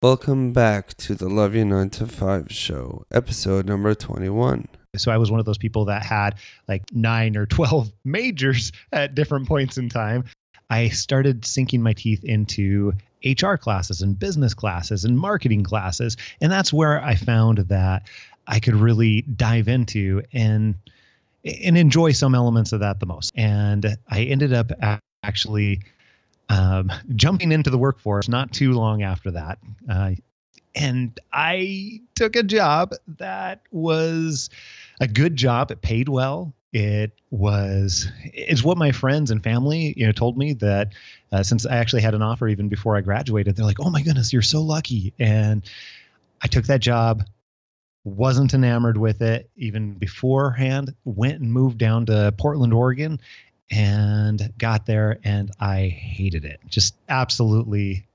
Welcome back to the Love Your 9 to 5 show, episode number 21. So I was one of those people that had like 9 or 12 majors at different points in time. I started sinking my teeth into HR classes and business classes and marketing classes. And that's where I found that I could really dive into and enjoy some elements of that the most. And I ended up actually jumping into the workforce not too long after that. And I took a job that was a good job. It paid well. It's what my friends and family, told me that since I actually had an offer even before I graduated, they're like, "Oh my goodness, you're so lucky." And I took that job, wasn't enamored with it even beforehand, went and moved down to Portland, Oregon, and got there and I hated it. Just absolutely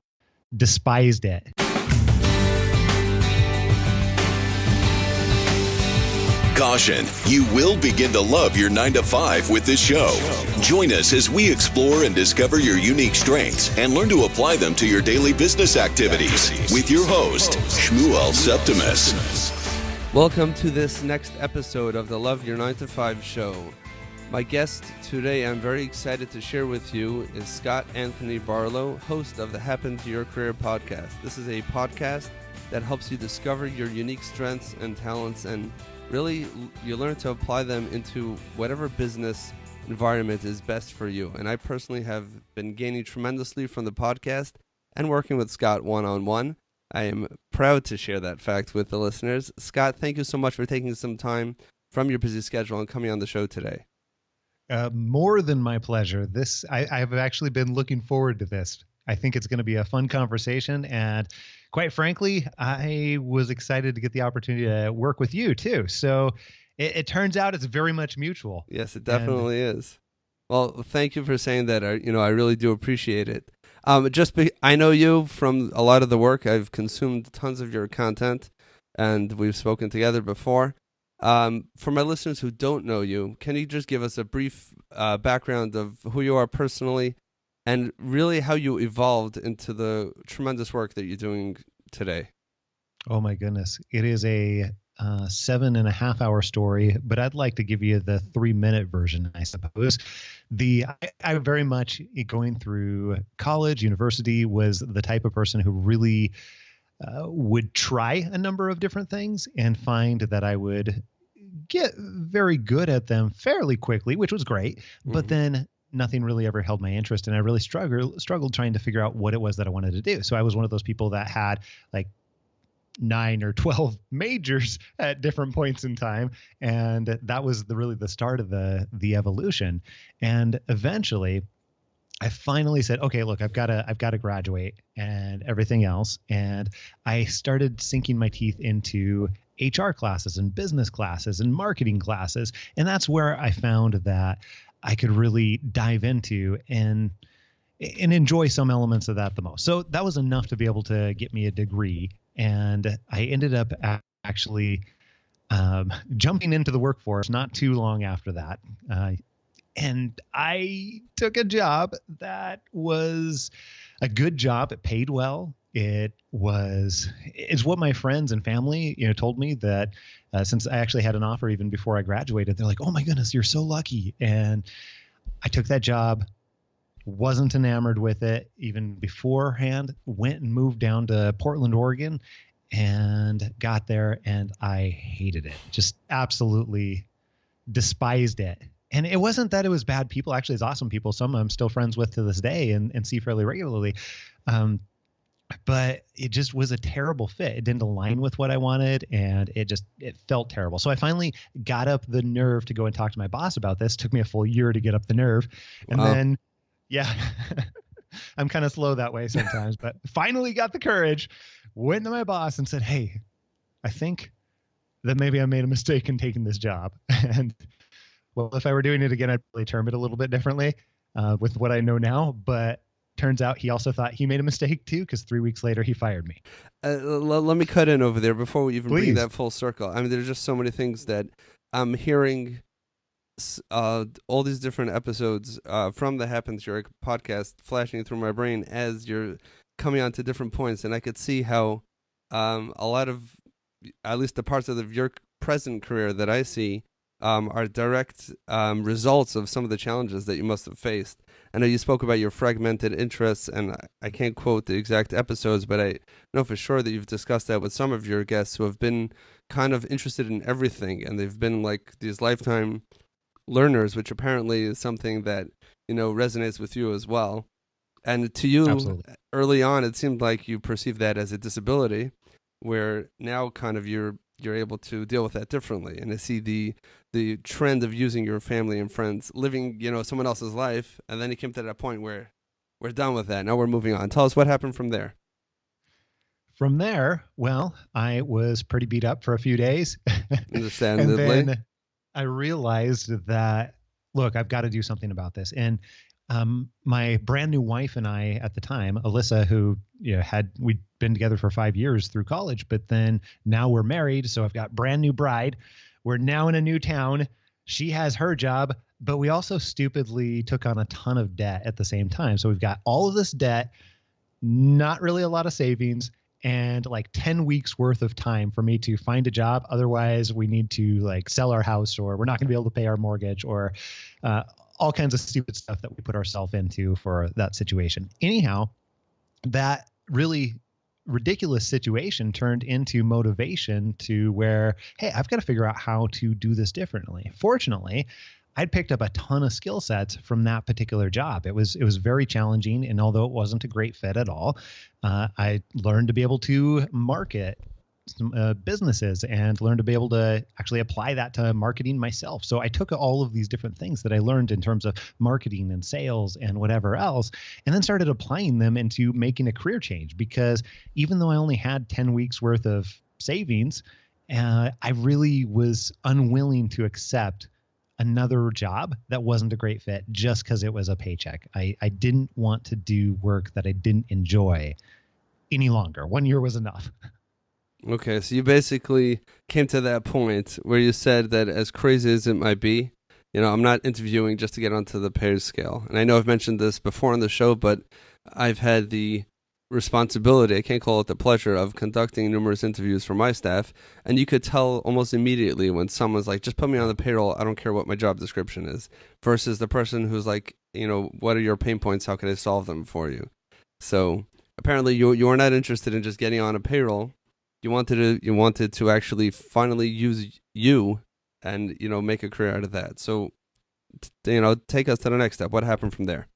despised it. Caution, you will begin to love your 9 to 5 with this show. Join us as we explore and discover your unique strengths and learn to apply them to your daily business activities with your host, Shmuel Septimus. Welcome to this next episode of the Love Your 9 to 5 show. My guest today I'm very excited to share with you is Scott Anthony Barlow, host of the Happen to Your Career podcast. This is a podcast that helps you discover your unique strengths and talents, and really you learn to apply them into whatever business environment is best for you. And I personally have been gaining tremendously from the podcast and working with Scott one-on-one. I am proud to share that fact with the listeners. Scott, thank you so much for taking some time from your busy schedule and coming on the show today. More than my pleasure. I've actually been looking forward to this. I think it's going to be a fun conversation. And quite frankly, I was excited to get the opportunity to work with you too. So it turns out it's very much mutual. Yes, it definitely is. Well, thank you for saying that. I really do appreciate it. I know you from a lot of the work. I've consumed tons of your content and we've spoken together before. For my listeners who don't know you, can you just give us a brief background of who you are personally and really how you evolved into the tremendous work that you're doing today? Oh my goodness. It is a 7.5 hour story, but I'd like to give you the 3-minute version, I suppose. I very much, going through college, university, was the type of person who really would try a number of different things and find that I would get very good at them fairly quickly, which was great. But then nothing really ever held my interest, and I really struggled trying to figure out what it was that I wanted to do. So I was one of those people that had like 9 or 12 majors at different points in time, and that was really the start of the evolution. And eventually I finally said, okay, look, I've got to graduate and everything else. And I started sinking my teeth into HR classes and business classes and marketing classes. And that's where I found that I could really dive into and enjoy some elements of that the most. So that was enough to be able to get me a degree. And I ended up actually jumping into the workforce not too long after that. And I took a job that was a good job. It paid well. It's what my friends and family, told me that since I actually had an offer even before I graduated, they're like, "Oh my goodness, you're so lucky." And I took that job, wasn't enamored with it even beforehand, went and moved down to Portland, Oregon, and got there and I hated it. Just absolutely despised it. And it wasn't that it was bad people. Actually, it's awesome people. Some I'm still friends with to this day and see fairly regularly. But it just was a terrible fit. It didn't align with what I wanted, and it felt terrible. So I finally got up the nerve to go and talk to my boss about this. It took me a full year to get up the nerve. And then, yeah, I'm kind of slow that way sometimes, but finally got the courage, went to my boss and said, "Hey, I think that maybe I made a mistake in taking this job." And well, if I were doing it again, I'd probably term it a little bit differently with what I know now. But turns out he also thought he made a mistake too, because 3 weeks later he fired me. Let me cut in over there before we even Please. bring that full circle. I mean, there's just so many things that I'm hearing all these different episodes from the Happen to Your podcast flashing through my brain as you're coming on to different points, and I could see how a lot of, at least the parts of your present career that I see, are direct results of some of the challenges that you must have faced. I know you spoke about your fragmented interests, and I can't quote the exact episodes, but I know for sure that you've discussed that with some of your guests who have been kind of interested in everything, and they've been like these lifetime learners, which apparently is something that, resonates with you as well. And to you, Absolutely. early on, it seemed like you perceived that as a disability, where now kind of you're able to deal with that differently. And I see the trend of using your family and friends, living, someone else's life. And then it came to that point where we're done with that. Now we're moving on. Tell us what happened from there. From there, well, I was pretty beat up for a few days. Understandably. And then I realized that, look, I've got to do something about this. And my brand new wife and I at the time, Alyssa, who we'd been together for 5 years through college, but then now we're married. So I've got brand new bride. We're now in a new town. She has her job, but we also stupidly took on a ton of debt at the same time. So we've got all of this debt, not really a lot of savings, and like 10 weeks worth of time for me to find a job. Otherwise, we need to like sell our house, or we're not going to be able to pay our mortgage, or all kinds of stupid stuff that we put ourselves into for that situation. Anyhow, that really ridiculous situation turned into motivation to where, hey, I've got to figure out how to do this differently. Fortunately, I'd picked up a ton of skill sets from that particular job. It was very challenging, and although it wasn't a great fit at all, I learned to be able to market some businesses and learned to be able to actually apply that to marketing myself. So I took all of these different things that I learned in terms of marketing and sales and whatever else, and then started applying them into making a career change. Because even though I only had 10 weeks worth of savings, I really was unwilling to accept another job that wasn't a great fit just because it was a paycheck. I didn't want to do work that I didn't enjoy any longer. 1 year was enough. Okay, so you basically came to that point where you said that as crazy as it might be, I'm not interviewing just to get onto the pay scale. And I know I've mentioned this before on the show, but I've had the responsibility, I can't call it the pleasure, of conducting numerous interviews for my staff. And you could tell almost immediately when someone's like, just put me on the payroll, I don't care what my job description is, versus the person who's like, what are your pain points? How can I solve them for you? So apparently you are not interested in just getting on a payroll. You wanted to actually finally use you and, make a career out of that. So, take us to the next step. What happened from there?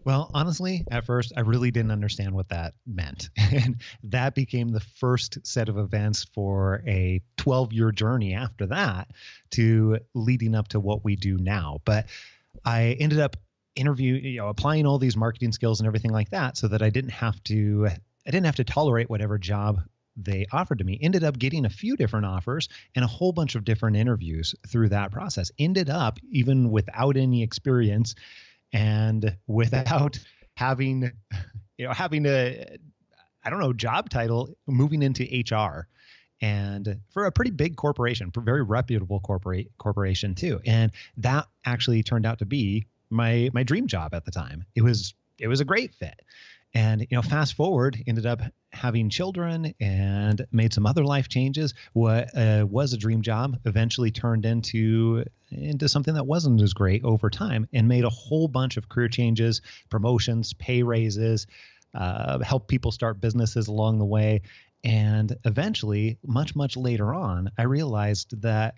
Well, honestly, at first, I really didn't understand what that meant. And that became the first set of events for a 12-year journey after that to leading up to what we do now. But I ended up applying all these marketing skills and everything like that so that I didn't have to tolerate whatever job they offered to me. Ended up getting a few different offers and a whole bunch of different interviews through that process. Ended up, even without any experience and without having a, job title, moving into HR, and for a pretty big corporation, very reputable corporation too. And that actually turned out to be my dream job at the time. It was a great fit. And, fast forward, ended up having children and made some other life changes. What was a dream job eventually turned into something that wasn't as great over time, and made a whole bunch of career changes, promotions, pay raises, help people start businesses along the way. And eventually, much, much later on, I realized that,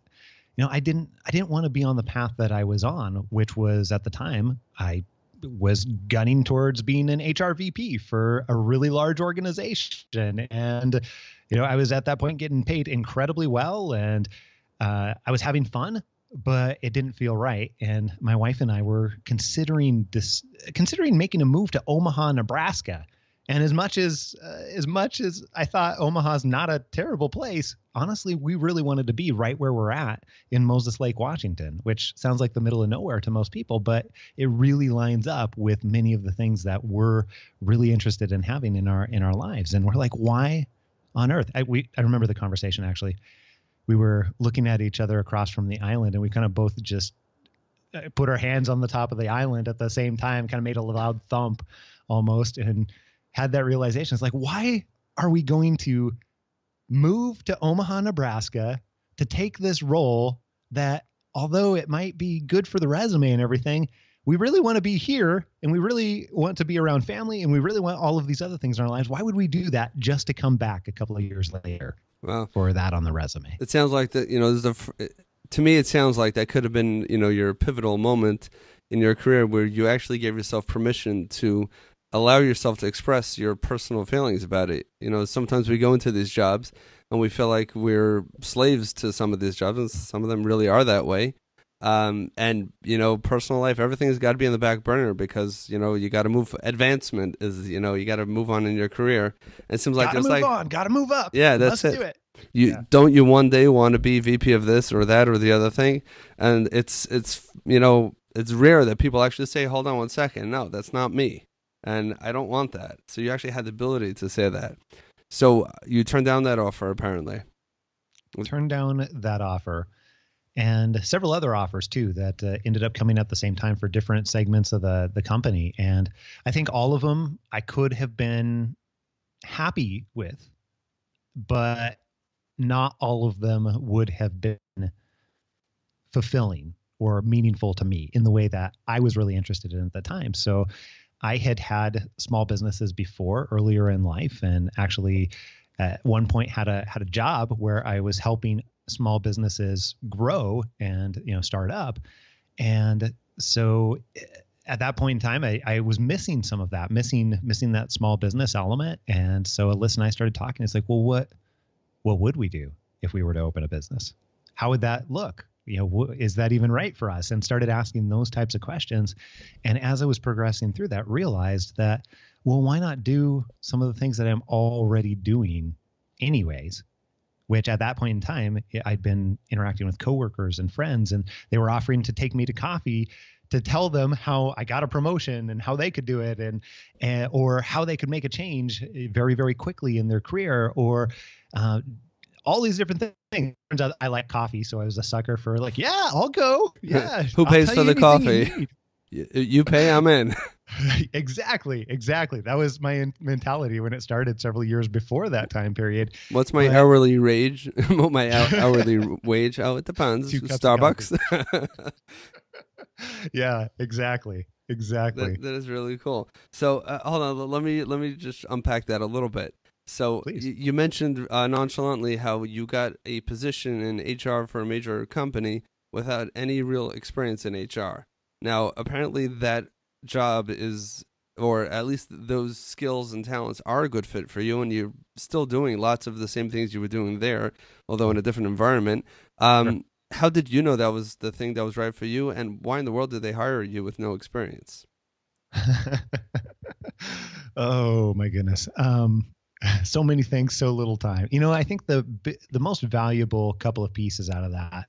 I didn't want to be on the path that I was on, which was, at the time, I was gunning towards being an HR VP for a really large organization. And, I was at that point getting paid incredibly well, and I was having fun, but it didn't feel right. And my wife and I were considering making a move to Omaha, Nebraska. And as much as I thought Omaha's not a terrible place, honestly, we really wanted to be right where we're at in Moses Lake, Washington, which sounds like the middle of nowhere to most people, but it really lines up with many of the things that we're really interested in having in our lives. And we're like, why on earth? I remember the conversation, actually. We were looking at each other across from the island, and we kind of both just put our hands on the top of the island at the same time, kind of made a loud thump almost, and had that realization. It's like, why are we going to move to Omaha, Nebraska to take this role that, although it might be good for the resume and everything, we really want to be here and we really want to be around family and we really want all of these other things in our lives. Why would we do that just to come back a couple of years later for that on the resume? It sounds like that, to me, it sounds like that could have been, your pivotal moment in your career where you actually gave yourself permission to allow yourself to express your personal feelings about it. Sometimes we go into these jobs and we feel like we're slaves to some of these jobs, and some of them really are that way. Personal life, everything's got to be in the back burner because, you got to move. Advancement is, you got to move on in your career. It seems like got to move up. Yeah, that's Let's it. Do it. Don't you one day want to be VP of this or that or the other thing? And it's rare that people actually say, hold on one second. No, that's not me. And I don't want that. So you actually had the ability to say that. So you turned down that offer, apparently. Turned down that offer and several other offers too that ended up coming at the same time for different segments of the company. And I think all of them I could have been happy with, but not all of them would have been fulfilling or meaningful to me in the way that I was really interested in at the time. So I had small businesses before earlier in life, and actually at one point had a job where I was helping small businesses grow and start up. And so at that point in time, I was missing some of that, missing that small business element. And so Alyssa and I started talking. It's like, well, what would we do if we were to open a business? How would that look? Is that even right for us? And started asking those types of questions. And as I was progressing through that, realized that, well, why not do some of the things that I'm already doing anyways? Which at that point in time, I'd been interacting with coworkers and friends, and they were offering to take me to coffee to tell them how I got a promotion and how they could do it, and or how they could make a change very, very quickly in their career, or all these different things. Turns out I like coffee, so I was a sucker for like, yeah, I'll go. Yeah. Who pays for the coffee? You pay, I'm in. Exactly. That was my mentality when it started several years before that time period. What's my hourly wage? My hourly wage? Oh, it depends. Starbucks. Yeah, exactly. That is really cool. So hold on, let me just unpack that a little bit. So you mentioned nonchalantly how you got a position in HR for a major company without any real experience in HR. Now, apparently that job is, or at least those skills and talents are a good fit for you, and you're still doing lots of the same things you were doing there, although in a different environment. Sure. How did you know that was the thing that was right for you, and why in the world did they hire you with no experience? Oh, my goodness. So many things, so little time. I think the most valuable couple of pieces out of that,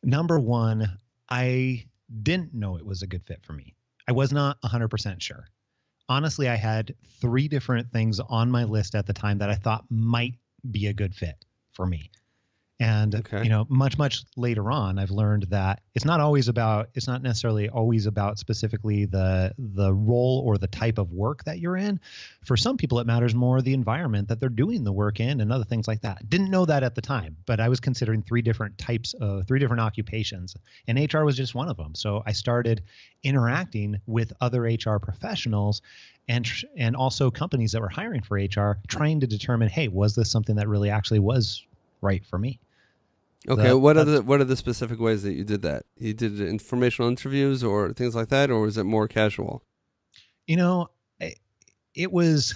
number one, I didn't know it was a good fit for me. I was not 100% sure. Honestly, I had 3 different things on my list at the time that I thought might be a good fit for me. And, much later on, I've learned that it's not necessarily always about specifically the role or the type of work that you're in. For some people, it matters more the environment that they're doing the work in and other things like that. Didn't know that at the time, but I was considering 3 different occupations, and HR was just one of them. So I started interacting with other HR professionals and also companies that were hiring for HR, trying to determine, hey, was this something that really actually was right for me? Okay, what are the specific ways that you did that? You did informational interviews or things like that, or was it more casual? It was,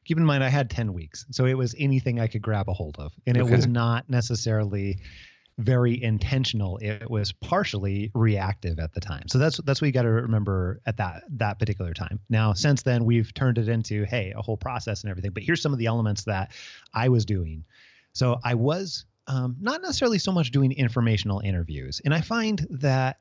keep in mind, I had 10 weeks, so it was anything I could grab a hold of, and it was not necessarily very intentional. It was partially reactive at the time. So that's what you got to remember at that particular time. Now, since then, we've turned it into, hey, a whole process and everything. But here's some of the elements that I was doing. So I was not necessarily so much doing informational interviews. And I find that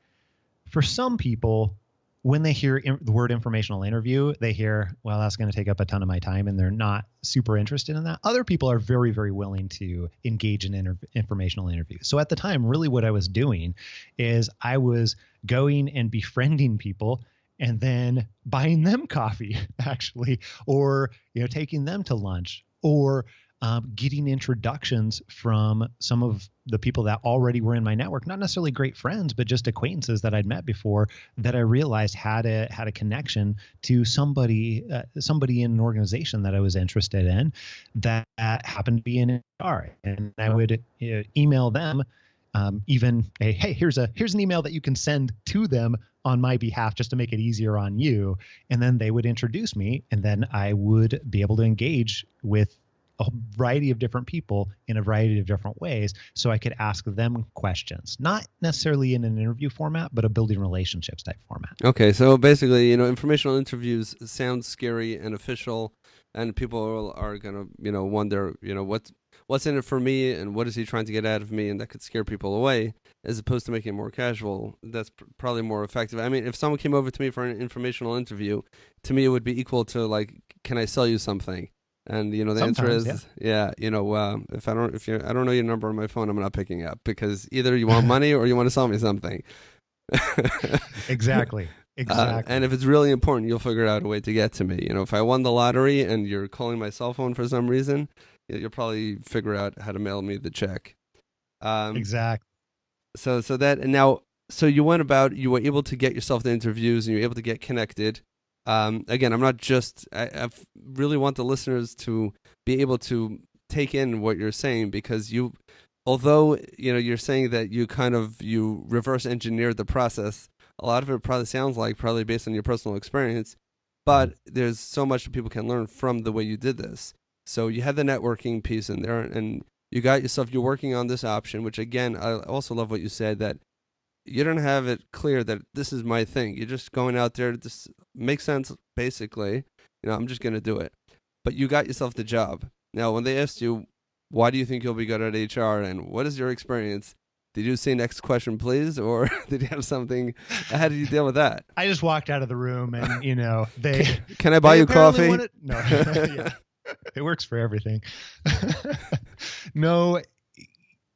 for some people, when they hear the word informational interview, they hear, well, that's going to take up a ton of my time, and they're not super interested in that. Other people are very, very willing to engage in informational interviews. So at the time, really what I was doing is I was going and befriending people and then buying them coffee, actually, or taking them to lunch, or getting introductions from some of the people that already were in my network, not necessarily great friends, but just acquaintances that I'd met before that I realized had a connection to somebody in an organization that I was interested in that happened to be in HR. And I would email them even, hey, here's an email that you can send to them on my behalf just to make it easier on you. And then they would introduce me, and then I would be able to engage with a variety of different people in a variety of different ways, so I could ask them questions, not necessarily in an interview format, but a building relationships type format. Okay, so basically, informational interviews sound scary and official, and people are gonna, wonder, what's in it for me, and what is he trying to get out of me, and that could scare people away, as opposed to making it more casual. That's probably more effective. I mean, if someone came over to me for an informational interview, to me it would be equal to like, can I sell you something? And the answer is if I don't know your number on my phone, I'm not picking up, because either you want money or you want to sell me something. Exactly. And if it's really important, you'll figure out a way to get to me. If I won the lottery and you're calling my cell phone for some reason, you'll probably figure out how to mail me the check. Exactly. So you went about, you were able to get yourself the interviews, and you were able to get connected. Again, I'm not just, I really want the listeners to be able to take in what you're saying, because although you're saying that you reverse engineered the process, a lot of it probably sounds like probably based on your personal experience, but there's so much that people can learn from the way you did this. So you had the networking piece in there, and you're working on this option, which again, I also love what you said, that you don't have it clear that this is my thing. You're just going out there. This makes sense, basically. I'm just going to do it. But you got yourself the job. Now, when they asked you, why do you think you'll be good at HR, and what is your experience? Did you say next question, please? Or did you have something? How did you deal with that? I just walked out of the room, and, they... Can I buy you coffee? No. Yeah. It works for everything. No,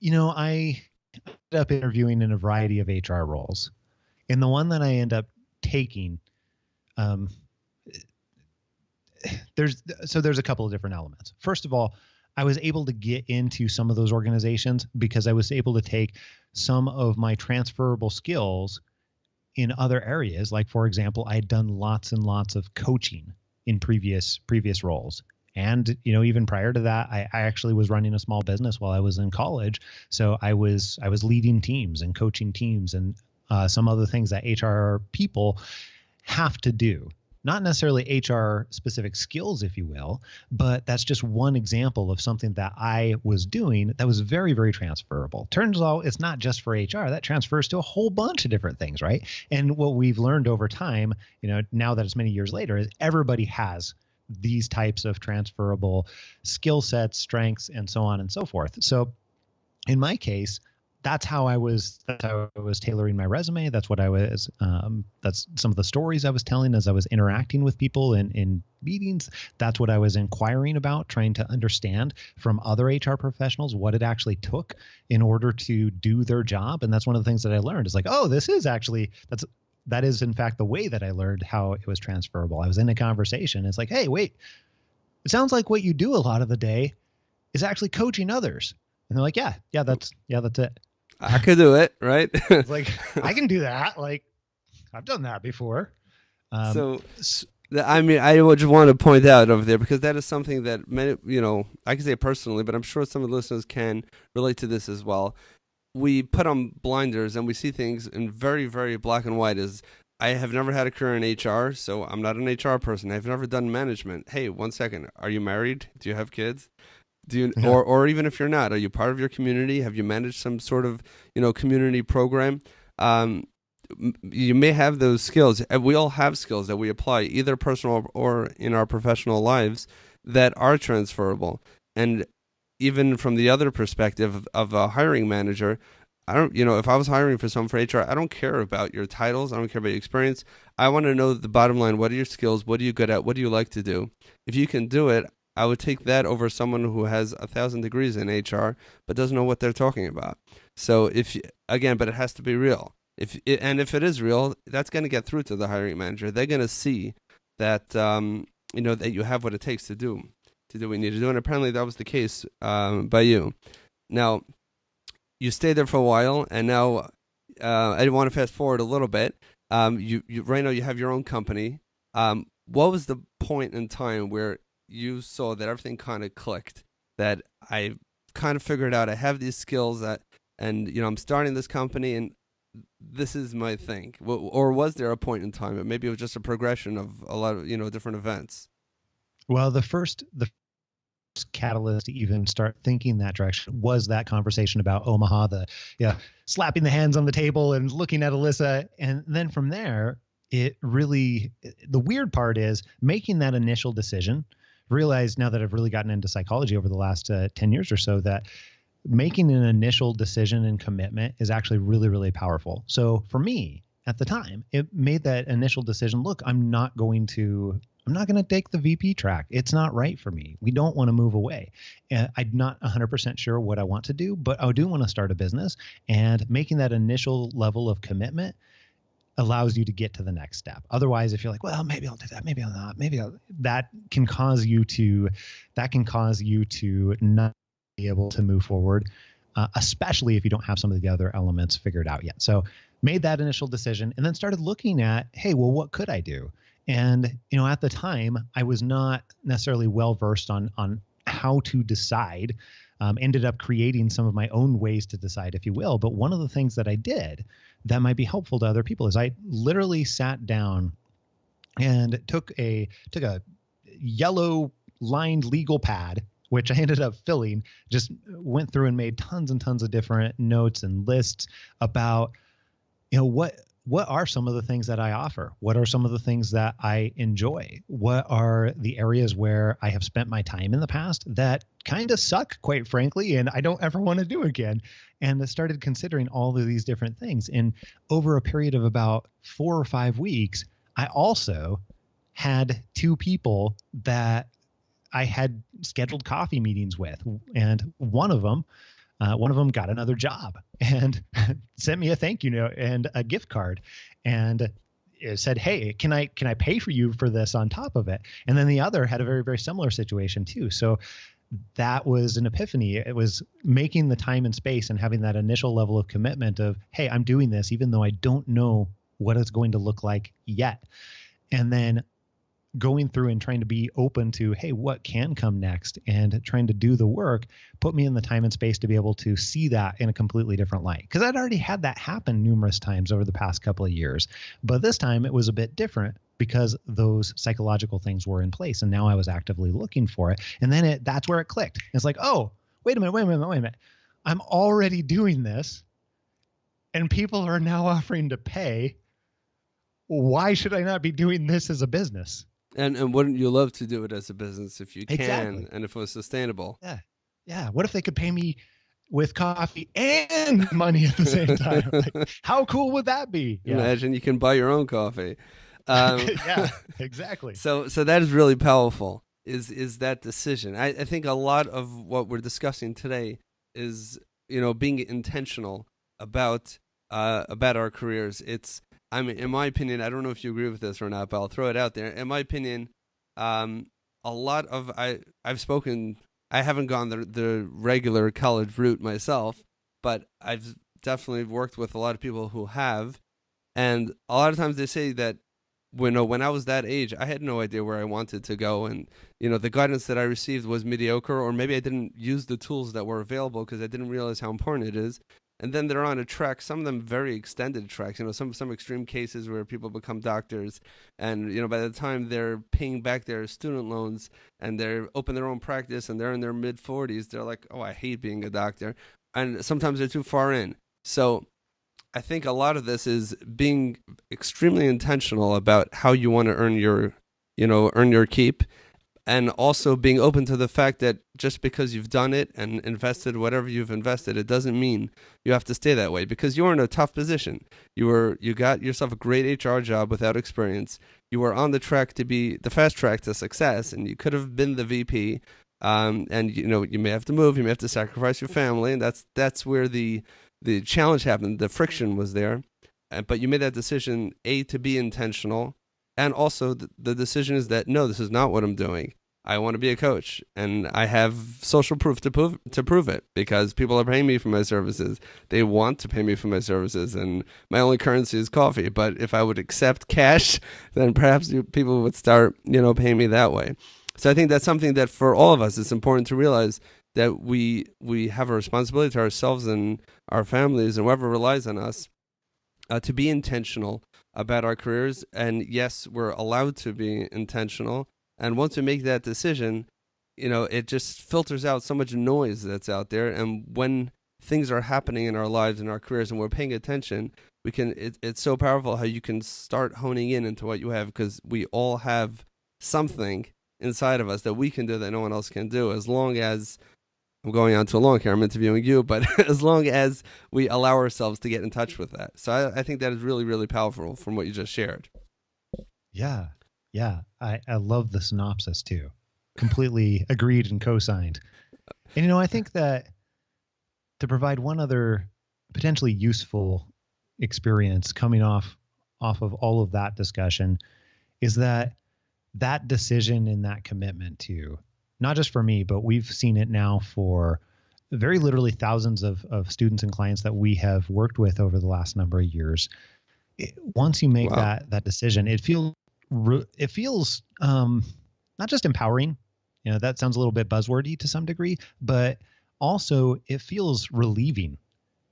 I ended up interviewing in a variety of HR roles. And the one that I end up taking, there's a couple of different elements. First of all, I was able to get into some of those organizations because I was able to take some of my transferable skills in other areas. Like, for example, I had done lots and lots of coaching in previous roles. And, even prior to that, I actually was running a small business while I was in college. So I was leading teams and coaching teams and some other things that HR people have to do. Not necessarily HR specific skills, if you will, but that's just one example of something that I was doing that was very, very transferable. Turns out it's not just for HR. That transfers to a whole bunch of different things, right? And what we've learned over time, now that it's many years later, is everybody has these types of transferable skill sets, strengths, and so on and so forth. So in my case, that's how I was tailoring my resume. That's what that's some of the stories I was telling as I was interacting with people in meetings. That's what I was inquiring about, trying to understand from other HR professionals what it actually took in order to do their job. And that's one of the things that I learned is like, oh, that is in fact the way that I learned how it was transferable. I was in a conversation. It's like, hey, wait, it sounds like what you do a lot of the day is actually coaching others. And they're like, yeah, that's it. I could do it, right? It's like, I can do that. Like, I've done that before. I just want to point out over there, because that is something that many, I can say personally, but I'm sure some of the listeners can relate to this as well. We put on blinders and we see things in very, very black and white. I have never had a career in HR, so I'm not an HR person. I've never done management. Hey, 1 second. Are you married? Do you have kids? Or even if you're not, are you part of your community? Have you managed some sort of, community program? You may have those skills. We all have skills that we apply, either personal or in our professional lives, that are transferable. And even from the other perspective of a hiring manager, if I was hiring for someone for HR, I don't care about your titles. I don't care about your experience. I want to know the bottom line. What are your skills? What are you good at? What do you like to do? If you can do it, I would take that over someone who has 1,000 degrees in HR but doesn't know what they're talking about. So but it has to be real. if it is real, that's going to get through to the hiring manager. They're going to see that that you have what it takes to do what you need to do, and apparently that was the case by you. Now, you stayed there for a while, and now I want to fast forward a little bit. You right now you have your own company. What was the point in time where you saw that everything kind of clicked? That I kind of figured out I have these skills and I'm starting this company and this is my thing. Or was there a point in time? Or maybe it was just a progression of a lot of different events. Well, the first catalyst to even start thinking that direction was that conversation about Omaha, slapping the hands on the table and looking at Alyssa. And then from there, the weird part is making that initial decision. Realize now that I've really gotten into psychology over the last 10 years or so that making an initial decision and commitment is actually really, really powerful. So for me at the time, it made that initial decision. Look, I'm not going to take the VP track. It's not right for me. We don't want to move away. I'm not 100% sure what I want to do, but I do want to start a business, and making that initial level of commitment allows you to get to the next step. Otherwise, if you're like, well, maybe I'll do that, maybe I'll not, that can cause you to not be able to move forward, especially if you don't have some of the other elements figured out yet. So made that initial decision and then started looking at, hey, well, what could I do? And, at the time I was not necessarily well-versed on how to decide, ended up creating some of my own ways to decide, if you will. But one of the things that I did that might be helpful to other people is I literally sat down and took a yellow lined legal pad, which I ended up filling, just went through and made tons and tons of different notes and lists about, what are some of the things that I offer? What are some of the things that I enjoy? What are the areas where I have spent my time in the past that kind of suck, quite frankly, and I don't ever want to do again? And I started considering all of these different things. And over a period of about 4 or 5 weeks, I also had 2 people that I had scheduled coffee meetings with. And one of them got another job and sent me a thank you note and a gift card, and it said, hey, can I pay for you for this on top of it? And then the other had a very, very similar situation too. So that was an epiphany. It was making the time and space and having that initial level of commitment of, hey, I'm doing this even though I don't know what it's going to look like yet. And then going through and trying to be open to, hey, what can come next, and trying to do the work put me in the time and space to be able to see that in a completely different light. Because I'd already had that happen numerous times over the past couple of years. But this time it was a bit different because those psychological things were in place. And now I was actively looking for it. And then that's where it clicked. It's like, oh, wait a minute. I'm already doing this and people are now offering to pay. Why should I not be doing this as a business? And wouldn't you love to do it as a business if you can, exactly. And if it was sustainable? Yeah. What if they could pay me with coffee and money at the same time? Like, how cool would that be? Yeah. Imagine you can buy your own coffee. Yeah, exactly. So that is really powerful. Is that decision? I think a lot of what we're discussing today is being intentional about our careers. In my opinion, I don't know if you agree with this or not, but I'll throw it out there. In my opinion, a lot of I haven't gone the regular college route myself, but I've definitely worked with a lot of people who have, and a lot of times they say that when I was that age, I had no idea where I wanted to go, and the guidance that I received was mediocre, or maybe I didn't use the tools that were available because I didn't realize how important it is. And then they're on a track, some of them very extended tracks, some extreme cases where people become doctors. And, by the time they're paying back their student loans and they're open their own practice and they're in their mid-40s, they're like, oh, I hate being a doctor. And sometimes they're too far in. So I think a lot of this is being extremely intentional about how you want to earn your keep. And also being open to the fact that just because you've done it and invested whatever you've invested, it doesn't mean you have to stay that way, because you're in a tough position. You got yourself a great HR job without experience. You were on the fast track to success, and you could have been the VP. And you may have to move, you may have to sacrifice your family, and that's where the challenge happened. The friction was there. but you made that decision, to be intentional. And also the decision is that, no, this is not what I'm doing. I want to be a coach, and I have social proof to prove it, because people are paying me for my services. They want to pay me for my services, and my only currency is coffee. But if I would accept cash, then perhaps people would start, paying me that way. So I think that's something that for all of us, it's important to realize that we have a responsibility to ourselves and our families and whoever relies on us to be intentional about our careers. And yes, we're allowed to be intentional. And once we make that decision, it just filters out so much noise that's out there. And when things are happening in our lives and our careers and we're paying attention, it's so powerful how you can start honing in into what you have, because we all have something inside of us that we can do that no one else can do, as long as, I'm going on too long here, I'm interviewing you, but as long as we allow ourselves to get in touch with that. So I think that is really, really powerful from what you just shared. Yeah. I love the synopsis too. Completely agreed and co-signed. And, I think that to provide one other potentially useful experience coming off of all of that discussion is that decision and that commitment to, not just for me, but we've seen it now for very literally thousands of students and clients that we have worked with over the last number of years. Once you make that decision, it feels not just empowering, that sounds a little bit buzzwordy to some degree, but also it feels relieving.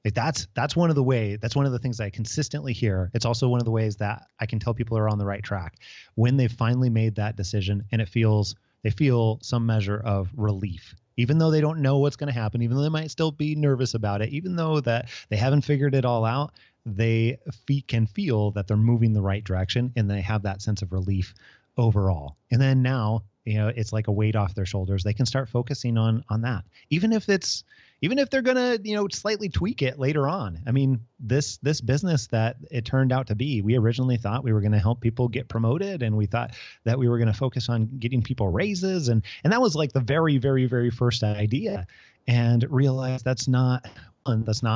That's one of the things I consistently hear. It's also one of the ways that I can tell people are on the right track when they've finally made that decision, and they feel some measure of relief, even though they don't know what's going to happen, even though they might still be nervous about it, even though that they haven't figured it all out. They can feel that they're moving the right direction, and they have that sense of relief overall. And then now, it's like a weight off their shoulders. They can start focusing on that, even if they're going to, slightly tweak it later on. I mean, this business that it turned out to be, we originally thought we were going to help people get promoted, and we thought that we were going to focus on getting people raises. And that was like the very, very, very first idea, and realized that's not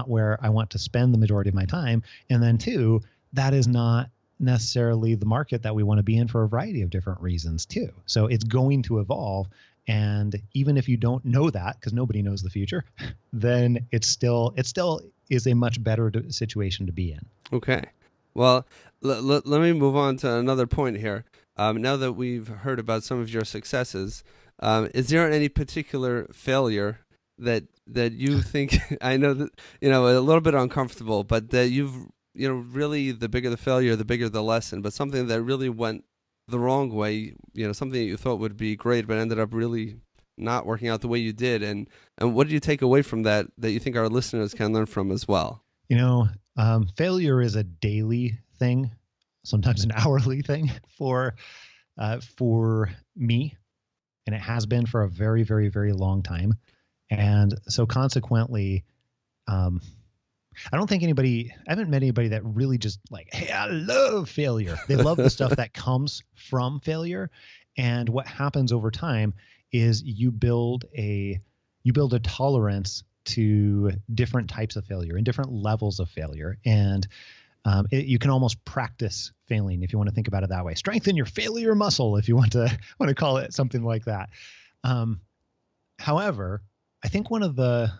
where I want to spend the majority of my time. And then two, that is not necessarily the market that we want to be in for a variety of different reasons too. So it's going to evolve. And even if you don't know that, because nobody knows the future, then it still is a much better situation to be in. Okay. Well, let me move on to another point here. Now that we've heard about some of your successes, is there any particular failure that you think, I know that, a little bit uncomfortable, but that you've, really, the bigger the failure, the bigger the lesson, but something that really went the wrong way, something that you thought would be great, but ended up really not working out the way you did. And what did you take away from that you think our listeners can learn from as well? Failure is a daily thing, sometimes an hourly thing for me. And it has been for a very, very, very long time. And so consequently, I haven't met anybody that really just like, hey, I love failure. They love the stuff that comes from failure. And what happens over time is you build a tolerance to different types of failure and different levels of failure. And you can almost practice failing, if you want to think about it that way. Strengthen your failure muscle, if you want to call it something like that. However, I think one of the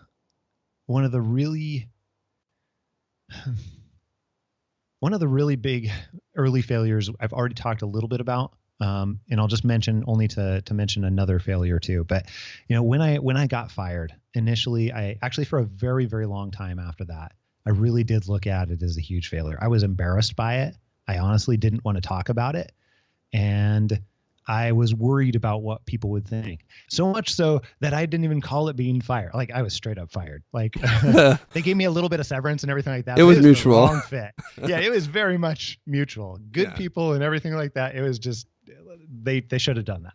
really big early failures I've already talked a little bit about, and I'll just mention only to mention another failure too. But when I got fired initially, I actually, for a very, very long time after that, I really did look at it as a huge failure. I was embarrassed by it. I honestly didn't want to talk about it, and I was worried about what people would think. So much so that I didn't even call it being fired. Like, I was straight up fired. Like, they gave me a little bit of severance and everything like that. It was mutual. The wrong fit. Yeah, it was very much mutual. Good people and everything like that. It was just, they should have done that.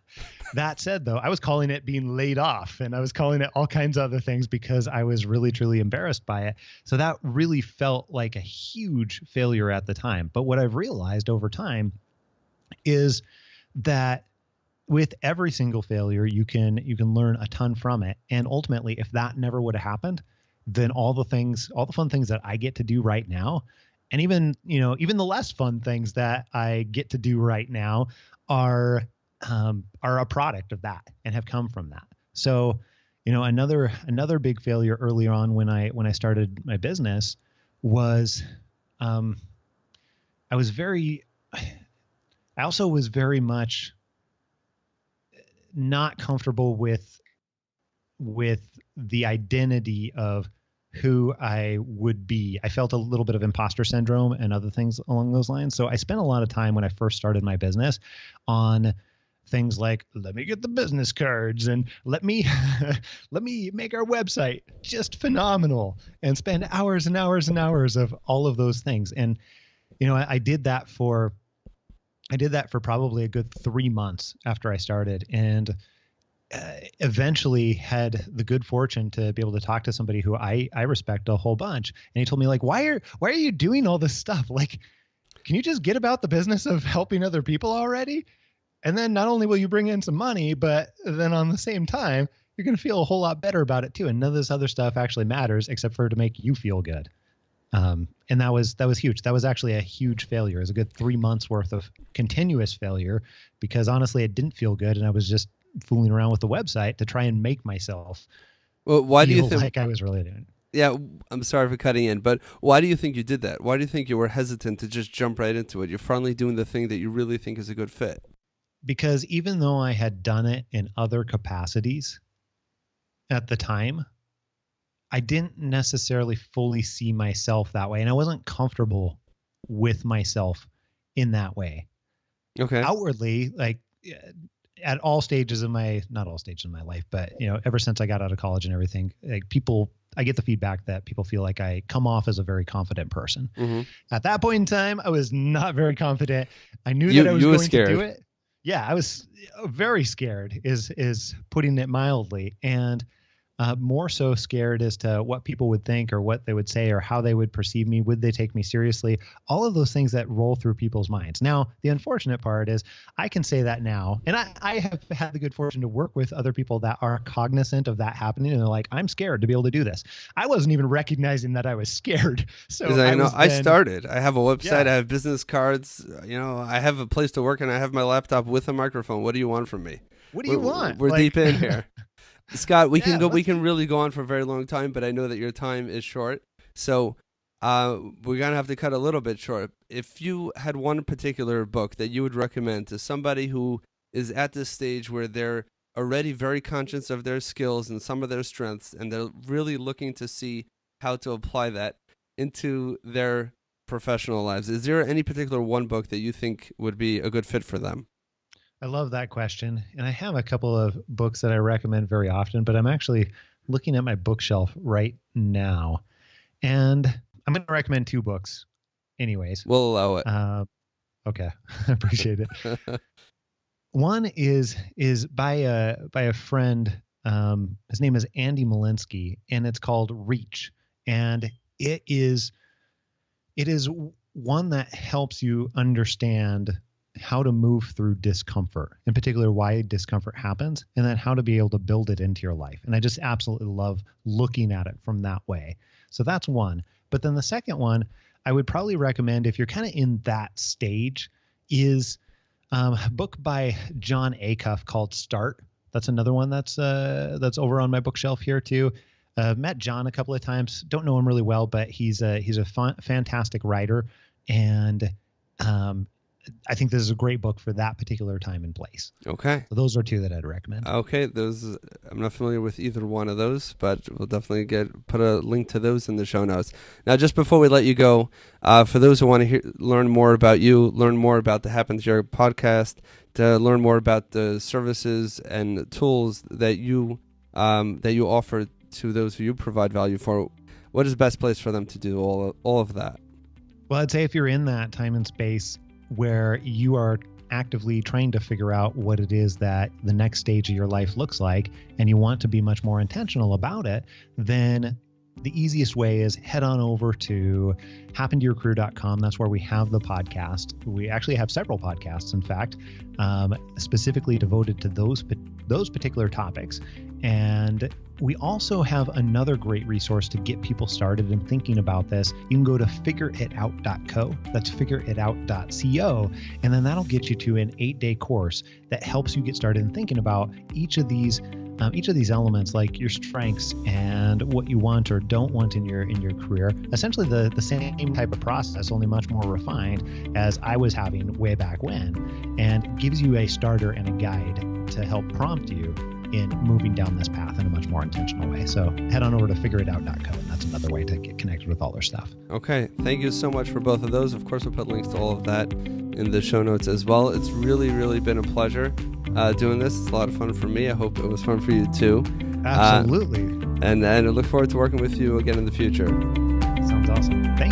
That said, though, I was calling it being laid off, and I was calling it all kinds of other things because I was really, truly embarrassed by it. So that really felt like a huge failure at the time. But what I've realized over time is that with every single failure, you can learn a ton from it. And ultimately, if that never would have happened, then all the fun things that I get to do right now And even the less fun things that I get to do right now are a product of that and have come from that. So, another big failure early on when I started my business was, I also was very much not comfortable with the identity of who I would be. I felt a little bit of imposter syndrome and other things along those lines. So I spent a lot of time when I first started my business on things like, let me get the business cards and let me make our website just phenomenal, and spend hours and hours and hours of all of those things. And, I did that for probably a good 3 months after I started, and eventually had the good fortune to be able to talk to somebody who I respect a whole bunch. And he told me, like, why are you doing all this stuff? Like, can you just get about the business of helping other people already? And then not only will you bring in some money, but then on the same time, you're going to feel a whole lot better about it too. And none of this other stuff actually matters except for to make you feel good. And that was huge. That was actually a huge failure. It was a good 3 months worth of continuous failure, because honestly, it didn't feel good. And I was just fooling around with the website to try and make myself why do you think like I was really doing it? Yeah, I'm sorry for cutting in, but why do you think you did that? Why do you think you were hesitant to just jump right into it? You're finally doing the thing that you really think is a good fit. Because even though I had done it in other capacities at the time, I didn't necessarily fully see myself that way. And I wasn't comfortable with myself in that way. Okay. Outwardly, like at all stages of not all stages of my life, but ever since I got out of college and everything, like I get the feedback that people feel like I come off as a very confident person. Mm-hmm. At that point in time, I was not very confident. I knew that I was going to do it. Yeah, I was very scared is putting it mildly, and more so scared as to what people would think or what they would say or how they would perceive me. Would they take me seriously? All of those things that roll through people's minds. Now, the unfortunate part is I can say that now, and I have had the good fortune to work with other people that are cognizant of that happening, and they're like, I'm scared to be able to do this. I wasn't even recognizing that I was scared. So I started. I have a website. I have business cards. I have a place to work, and I have my laptop with a microphone. What do you want from me? What do you want? We're deep in here. Scott, we can go. We can really go on for a very long time, but I know that your time is short, so we're gonna have to cut a little bit short. If you had one particular book that you would recommend to somebody who is at this stage where they're already very conscious of their skills and some of their strengths, and they're really looking to see how to apply that into their professional lives, is there any particular one book that you think would be a good fit for them? I love that question. And I have a couple of books that I recommend very often, but I'm actually looking at my bookshelf right now. And I'm going to recommend 2 books anyways. We'll allow it. Okay. I appreciate it. One is by a friend. His name is Andy Malinsky, and it's called Reach. And it is one that helps you understand how to move through discomfort, in particular why discomfort happens, and then how to be able to build it into your life. And I just absolutely love looking at it from that way. So that's one. But then the second one I would probably recommend, if you're kind of in that stage, is a book by John Acuff called Start. That's another one that's over on my bookshelf here too. Met John a couple of times. Don't know him really well, but he's a fantastic writer, and I think this is a great book for that particular time and place. Okay. So those are 2 that I'd recommend. Okay. I'm not familiar with either one of those, but we'll definitely put a link to those in the show notes. Now, just before we let you go, for those who want to learn more about you, learn more about the Happen to Your podcast, to learn more about the services and tools that you offer to those who you provide value for, what is the best place for them to do all of that? Well, I'd say if you're in that time and space where you are actively trying to figure out what it is that the next stage of your life looks like, and you want to be much more intentional about it, then the easiest way is head on over to happentoyourcareer.com. That's where we have the podcast. We actually have several podcasts, in fact, specifically devoted to those those particular topics. And we also have another great resource to get people started in thinking about this. You can go to figureitout.co. That's figureitout.co. And then that'll get you to an 8-day course that helps you get started in thinking about each of these elements, like your strengths and what you want or don't want in your career. Essentially the same type of process, only much more refined as I was having way back when, and gives you a starter and a guide to help prompt you in moving down this path in a much more intentional way. So head on over to figureitout.co, and that's another way to get connected with all their stuff. Okay. Thank you so much for both of those. Of course, we'll put links to all of that in the show notes as well. It's really, really been a pleasure doing this. It's a lot of fun for me. I hope it was fun for you too. Absolutely. And I look forward to working with you again in the future. Sounds awesome. Thank you.